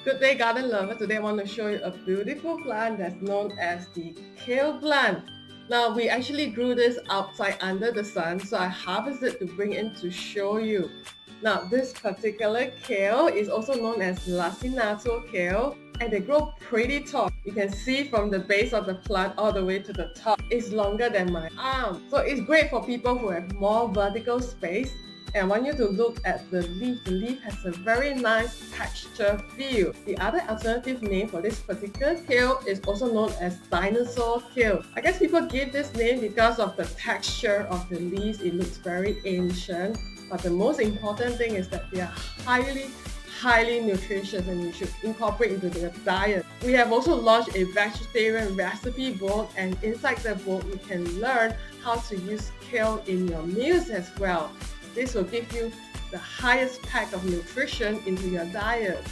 Good day, garden lover. Today I want to show you a beautiful plant that's known as the kale plant. Now, we actually grew this outside under the sun, so I harvested to bring in to show you. Now, this particular kale is also known as lacinato kale, and they grow pretty tall. You can see from the base of the plant all the way to the top. It's longer than my arm. So it's great for people who have more vertical space. And I want you to look at the leaf. The leaf has a very nice texture feel. The other alternative name for this particular kale is also known as dinosaur kale. I guess people give this name because of the texture of the leaves. It looks very ancient. But the most important thing is that they are highly nutritious and you should incorporate into your diet. We have also launched a vegetarian recipe book, and inside the book you can learn how to use kale in your meals as well. This will give you the highest pack of nutrition into your diet.